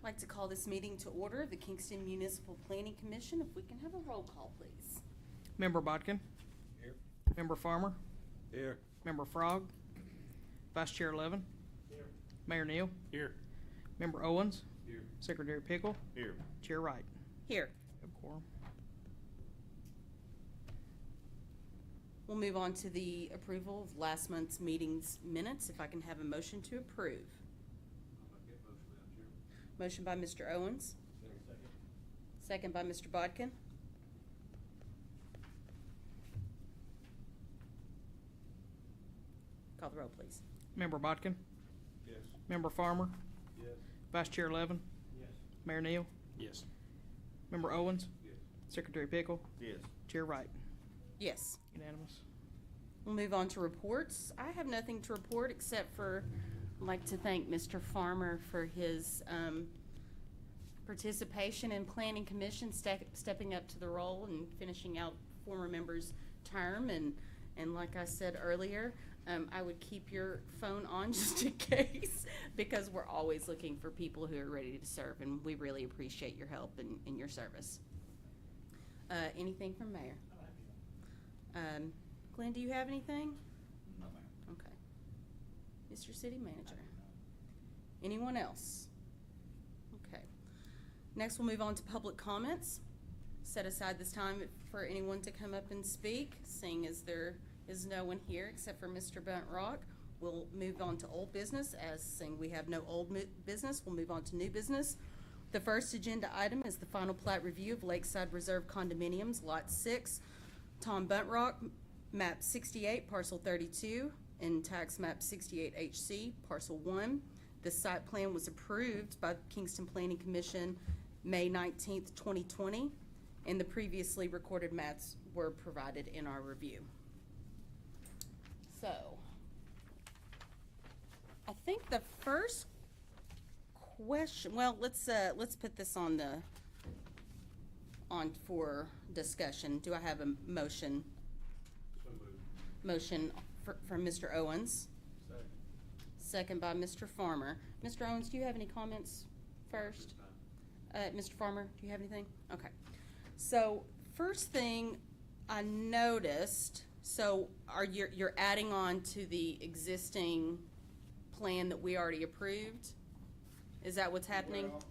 I'd like to call this meeting to order, the Kingston Municipal Planning Commission. If we can have a roll call, please. Member Bodkin? Here. Member Farmer? Here. Member Frog? Vice Chair Levin? Here. Mayor Neal? Here. Member Owens? Here. Secretary Pickle? Here. Chair Wright? Here. Have quorum. We'll move on to the approval of last month's meeting's minutes. If I can have a motion to approve. Motion by Mr. Owens. Second by Mr. Bodkin. Call the roll, please. Member Bodkin? Yes. Member Farmer? Yes. Vice Chair Levin? Yes. Mayor Neal? Yes. Member Owens? Yes. Secretary Pickle? Yes. Chair Wright? Yes. Unanimous. We'll move on to reports. I have nothing to report except for I'd like to thank Mr. Farmer for his participation in Planning Commission, stepping up to the role and finishing out former members' term. And like I said earlier, I would keep your phone on just in case, because we're always looking for people who are ready to serve, and we really appreciate your help and your service. Anything from Mayor? Glenn, do you have anything? No, ma'am. Okay. Mr. City Manager? Anyone else? Okay. Next, we'll move on to public comments. Set aside this time for anyone to come up and speak. Seeing as there is no one here except for Mr. Buntrock, we'll move on to old business. As seeing we have no old business, we'll move on to new business. The first agenda item is the final plat review of Lakeside Reserve Condominiums, Lot 6, Tom Buntrock, Map 68, Parcel 32, and Tax Map 68HC, Parcel 1. This site plan was approved by the Kingston Planning Commission May 19th, 2020, and the previously recorded maps were provided in our review. So, I think the first question, well, let's put this on for discussion. Do I have a motion? So moved. Motion from Mr. Owens, Second. second by Mr. Farmer. Mr. Owens, do you have any comments first? Mr. Farmer, do you have anything? Okay. So first thing I noticed, so you're adding on to the existing plan that we already approved? Is that what's happening? Well,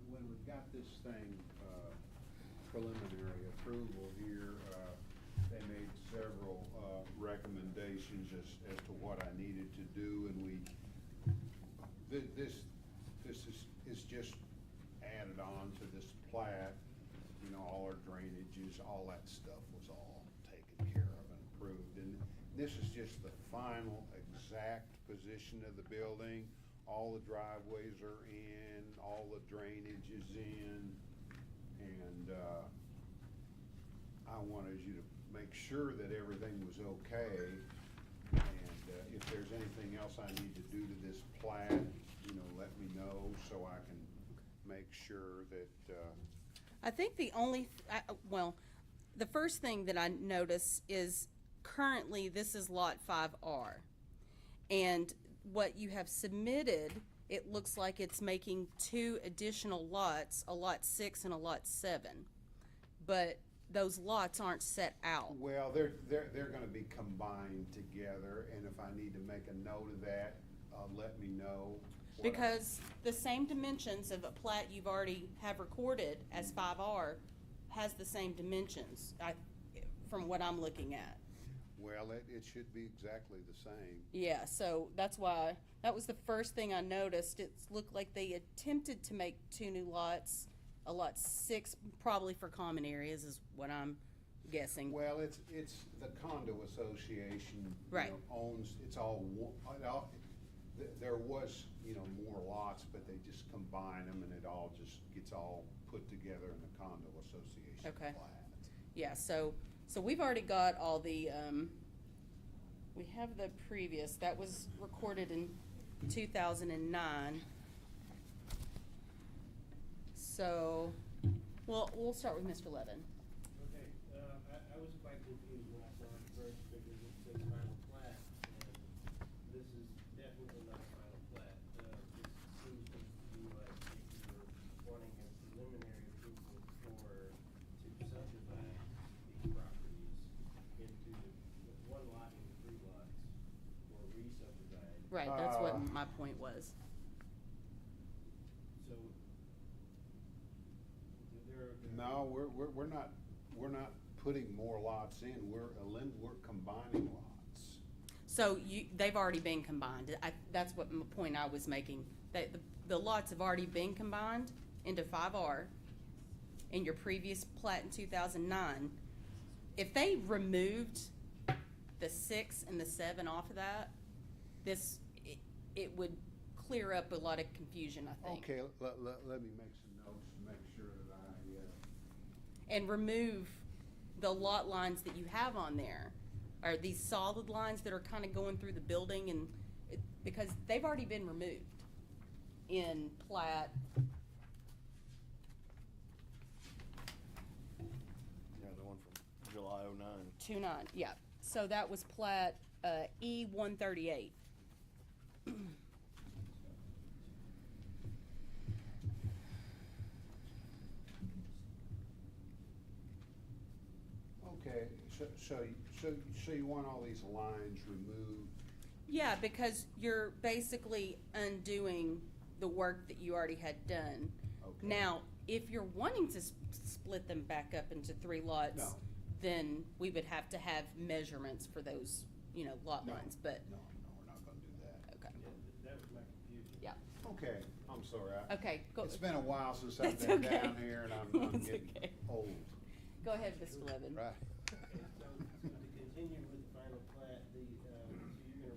when we got this thing preliminary approval here, they made several recommendations as to what I needed to do, and this is just added on to this plat. You know, all our drainages, all that stuff was all taken care of and approved. And this is just the final exact position of the building. All the driveways are in, all the drainage is in, and I wanted you to make sure that everything was okay. And if there's anything else I need to do to this plat, you know, let me know so I can make sure that I think the only, the first thing that I notice is currently this is Lot 5R. And what you have submitted, it looks like it's making two additional lots, a Lot 6 and a Lot 7. But those lots aren't set out. well, they're gonna be combined together, and if I need to make a note of that, let me know. Because the same dimensions of a plat you've already have recorded as 5R has the same dimensions, from what I'm looking at. Well, it should be exactly the same. Yeah, so that's why, that was the first thing I noticed. It looked like they attempted to make two new lots, a Lot 6, probably for common areas is what I'm guessing. Well, it's the condo association, you Right. know, owns, it's all, there was, you know, more lots, but they just combine them and it all just gets all put together in the condo association Okay. plat. Yeah, so we've already got all the, we have the previous, that was recorded in 2009. So, well, we'll start with Mr. Levin. Okay, I was quite confused when I saw it first because it says final plat, and Right, that's what my point was. So, there are. No, we're not putting more lots in, we're combining lots. So they've already been combined. That's what my point I was making. That the lots have already been combined into 5R in your previous plat in 2009. If they removed the 6 and the 7 off of that, it would clear up a lot of confusion, I think. Okay, let me make some notes to make sure that And remove the lot lines that you have on there, are these solid lines that are kind of going through the building, and because they've already been removed in plat. Yeah, the one from July '09. 29, yeah. So that was plat E-138. Okay, so you want all these lines removed? Yeah, because you're basically undoing the work that you already had done. Okay. Now, if you're wanting to split them back up into 3 lots, No. then we would have to have measurements for those, lot No, lines, but, No, we're not gonna do that. okay. Yeah, that was my confusion. Yeah, Okay, I'm sorry. okay, go. It's been a while since I've It's been okay. down here and I'm It's getting okay. old, Go ahead, Mr. Levin. right? Okay, so to continue with the final plat, so you're gonna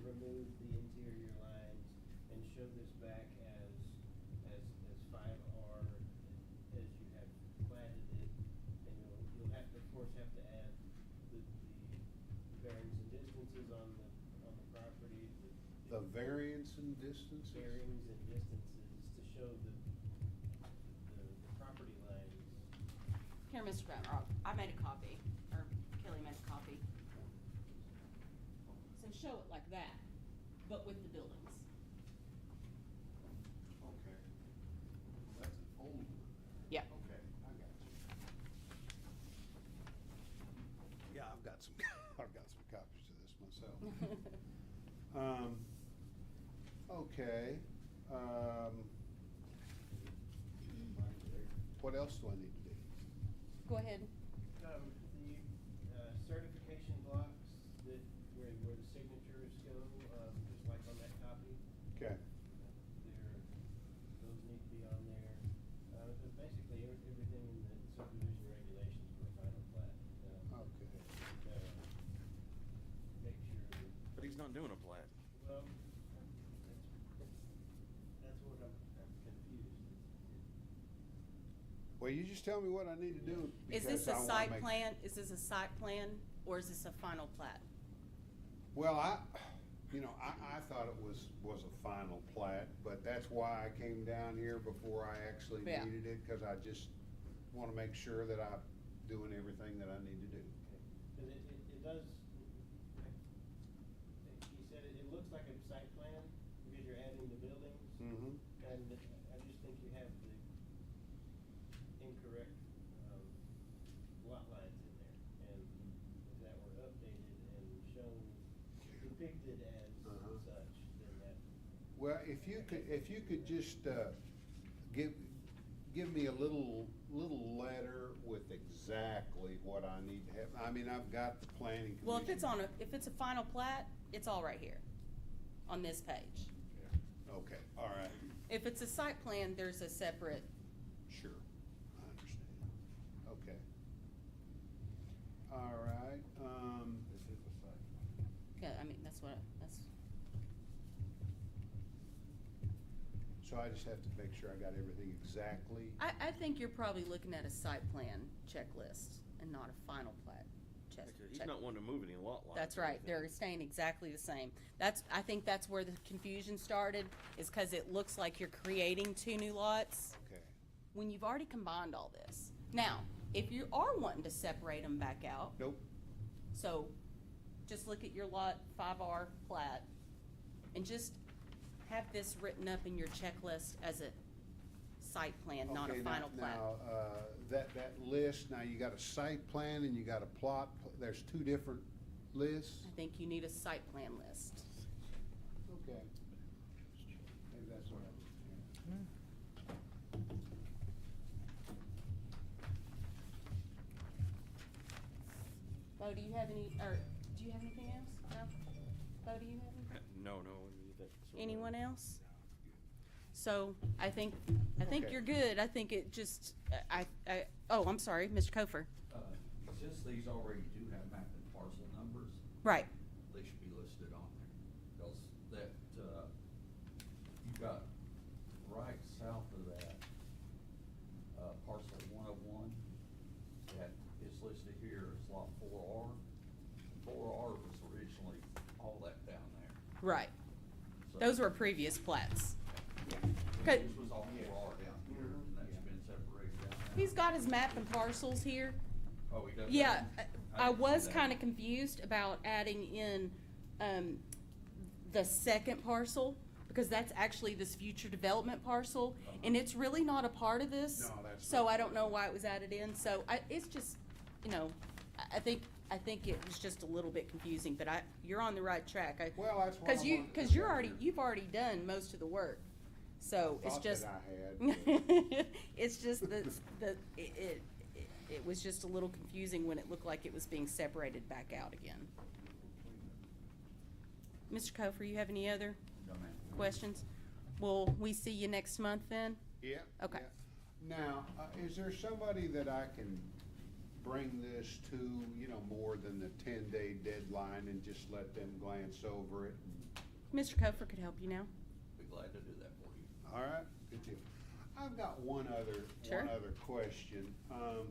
remove the interior lines and show this back as 5R as you have platted it, and you'll have to, of course, have to add the bearings and distances on the property. The variance and distances? Bearings and distances to show the property lines. Here, Mr. Brown, I made a copy, or Kelly made a copy. So show it like that, but with the buildings. Okay. That's an old one. Yeah. Okay, I got you. Yeah, I've got some copies of this myself. Okay, what else do I need to do? Go ahead. The certification blocks where the signatures go, just like on that copy, Okay, those need to be on there. But basically, everything in the subdivision regulations for a final plat. okay. Make sure that, But he's not doing a plat. well, that's what I'm confused. Well, you just tell me what I need to do. Is because this I a wanna site make- plan, is this a site plan, or is this a final plat? Well, I thought it was a final plat, but that's why I came down here before I actually Yeah. needed it, cause I just wanna make sure that I'm doing everything that I need to do. Because it does, like you said, it looks like a site plan because you're adding the buildings. Mm-hmm. And I just think you have the incorrect, lot lines in there. And if that were updated and shown, depicted as Uh-huh. such, then that. Well, if you could just, give me a little letter with exactly what I need to have. I mean, I've got the planning commission. Well, if it's a final plat, it's all right here, on this page. Okay, all right, If it's a site plan, there's a separate, sure, I understand. Okay. All right, This is a site. yeah, that's so I just have to make sure I got everything exactly. I think you're probably looking at a site plan checklist and not a final plat He's not wanting to move any lot lines. That's or right, anything. they're staying exactly the same. I think that's where the confusion started, is cause it looks like you're creating 2 new lots Okay, when you've already combined all this. Now, if you are wanting to separate them back out, nope, so just look at your lot 5R plat and just have this written up in your checklist as a site plan, not a okay, final plat. now, that list, now you got a site plan and you got a plot, there's 2 different lists? I think you need a site plan list. Okay. But Bo, do you have any, or do you have anything else? No? Bo, do you have anything? No, that's. Anyone else? So, I think Okay. you're good. I think it just, oh, I'm sorry, Mr. Kofer. Since these already do have map and parcel numbers, Right. they should be listed on there. Because that, you've got right south of that, parcel 101, that is listed here as lot 4R. 4R was originally all that down there. Right. So- Those were previous plats. This was all 4R down here, and that's been separated down there. He's got his map and parcels here. Oh, he does? Yeah, I didn't see was that. kinda confused about adding in, the second parcel, because that's actually this future development parcel, and it's really not a part of this. No, that's So not. I don't know why it was added in, so it's just, you know, I think it was just a little bit confusing, but you're on the right track. Well, that's what I Cause wanted to you're say already, here. you've already done most of the work, so it's Thought just. that I had, but- It's just it was just a little confusing when it looked like it was being separated back out again. Mr. Kofer, you have any other No, ma'am. questions? Will we see you next month then? Yeah. Okay. Yeah. Now, is there somebody that I can bring this to, more than the 10-day deadline and just let them glance over it? Mr. Kofer could help you now. Be glad to do that for you. All right, good deal. I've got one other Sure. question. I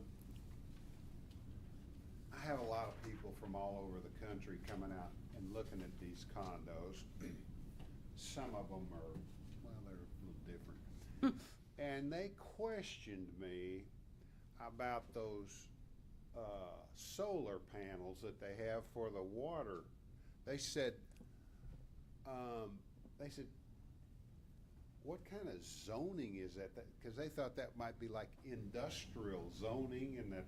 have a lot of people from all over the country coming out and looking at these condos. Some of them are, well, they're a little different. And they questioned me about those solar panels that they have for the water. They said, what kind of zoning is that? Because they thought that might be like industrial zoning, and that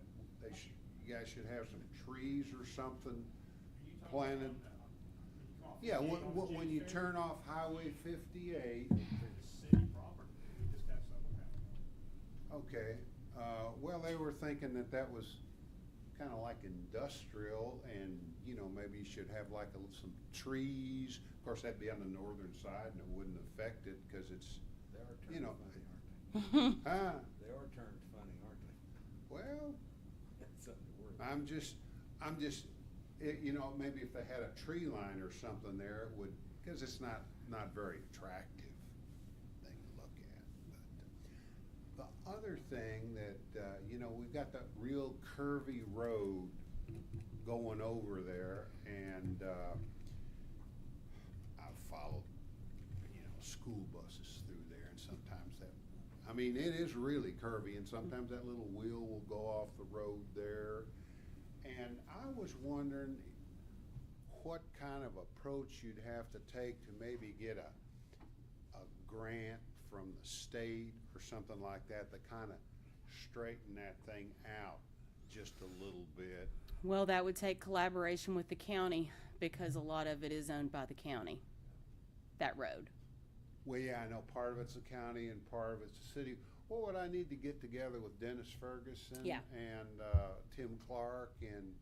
you guys should have some trees or something planted. Yeah, when you turn off Highway 58. City property, we just have solar panels. Okay, well, they were thinking that was kind of like industrial, and, maybe you should have like some trees. Of course, that'd be on the northern side, and it wouldn't affect it, because it's, They are You turned know. funny, aren't huh? they? They are turned funny, aren't they? Well, That's something to worry about. I'm just, maybe if they had a tree line or something there, it would, because it's not very attractive thing to look at. But the other thing that, we've got that real curvy road going over there, and I've followed, school buses through there, and sometimes it is really curvy, and sometimes that little wheel will go off the road there. And I was wondering what kind of approach you'd have to take to maybe get a grant from the state or something like that to kind of straighten that thing out just a little bit. Well, that would take collaboration with the county, because a lot of it is owned by the county, that road. Well, yeah, I know part of it's the county and part of it's the city. What would I need to get together with Dennis Ferguson? Yeah. And Tim Clark, and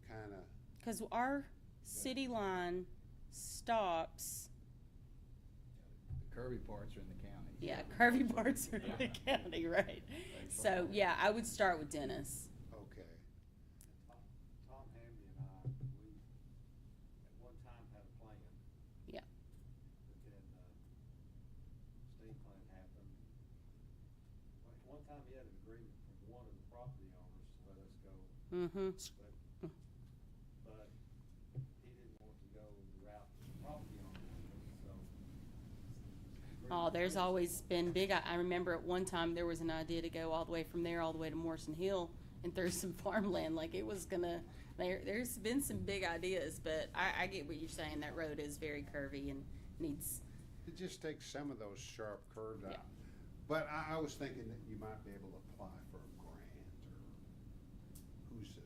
kind of, Because our city line stops, The curvy parts are in the county. yeah, curvy parts are in the county, right? So, yeah, I would start with Dennis. okay. Tom Hamby and I, we at one time had a plan. Yeah. But then, Steve Clinton happened. Well, one time he had an agreement from one of the property owners to let us go, Mm-hmm. but he didn't want to go the route that the property owner wanted, so. Oh, there's always been I remember at one time there was an idea to go all the way from there all the way to Morrison Hill and through some farmland, like it was gonna, there's been some big ideas, but I get what you're saying. That road is very curvy and needs, It just takes some of those sharp curves Yeah. out. But I was thinking that you might be able to apply for a grant, or who's the,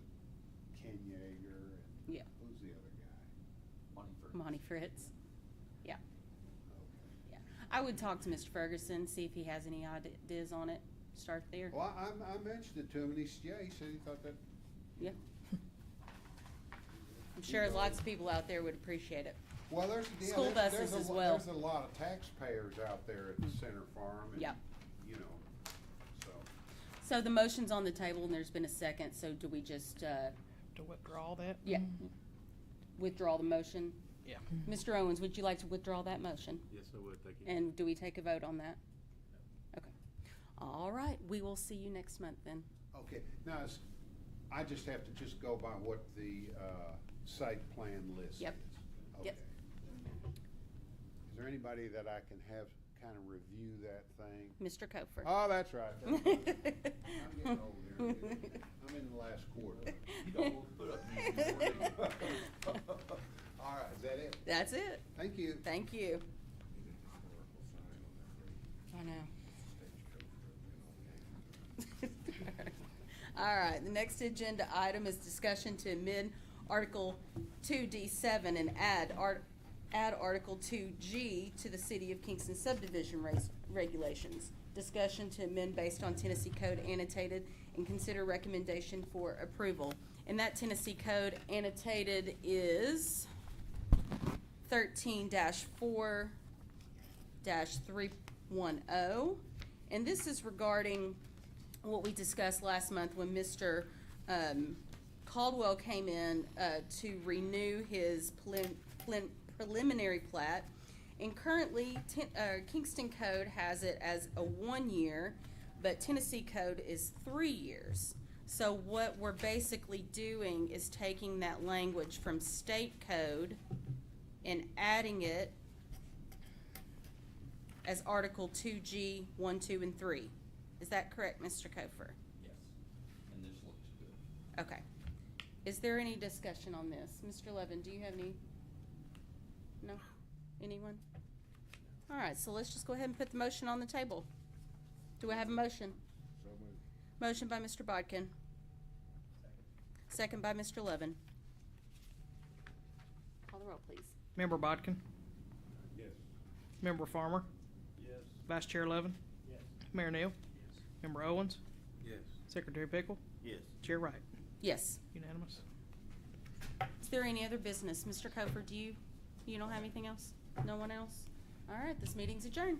Ken Yeager, and Yeah. who's the other guy? Monty Fritz. Yeah, Okay. yeah. I would talk to Mr. Ferguson, see if he has any ideas on it, start there. Well, I mentioned it to him, and he said he thought that, Yeah. sure lots of people out there would appreciate it. Well, there's, yeah, School there's buses a as lo- well. There's a lot of taxpayers out there at the Center Farm and, Yep. you know, so. So the motion's on the table and there's been a second, so do we just, To withdraw that? yeah, withdraw the motion? Yeah. Mr. Owens, would you like to withdraw that motion? Yes, I would, thank And do we take a vote on that? Okay. All right, we will see you next month then. Okay, now, I just have to just go by what the, site plan list is. Yep. Yep. Okay. Is there anybody that I can have kind of review that thing? Mr. Kofer. Oh, that's right. That's right. I'm getting old here. I'm in the last quarter. You don't want to put up these. All right, is that it? That's it. Thank you. Thank you. I know. All right, the next agenda item is discussion to amend Article 2D7 and add Article 2G to the City of Kingston subdivision regulations. Discussion to amend based on Tennessee Code annotated and consider recommendation for approval. And that Tennessee Code annotated is 13-4-310. And this is regarding what we discussed last month when Mr. Caldwell came in to renew his preliminary plat. And currently, Kingston Code has it as a 1 year, but Tennessee Code is 3 years. So what we're basically doing is taking that language from state code and adding it as Article 2G 1, 2, and 3. Is that correct, Mr. Kofer? Yes, and this looks good. Okay. Is there any discussion on this? Mr. Levin, do you have any? No? Anyone? All right, so let's just go ahead and put the motion on the table. Do I have a motion? So moved. Motion by Mr. Bodkin. Second by Mr. Levin. Call the roll, please. Member Bodkin? Yes. Member Farmer? Yes. Vice Chair Levin? Yes. Mayor Neal? Member Owens? Yes. Secretary Pickle? Yes. Chair Wright? Yes. Unanimous. Is there any other business? Mr. Kofer, do you don't have anything else? No one else? All right, this meeting's adjourned.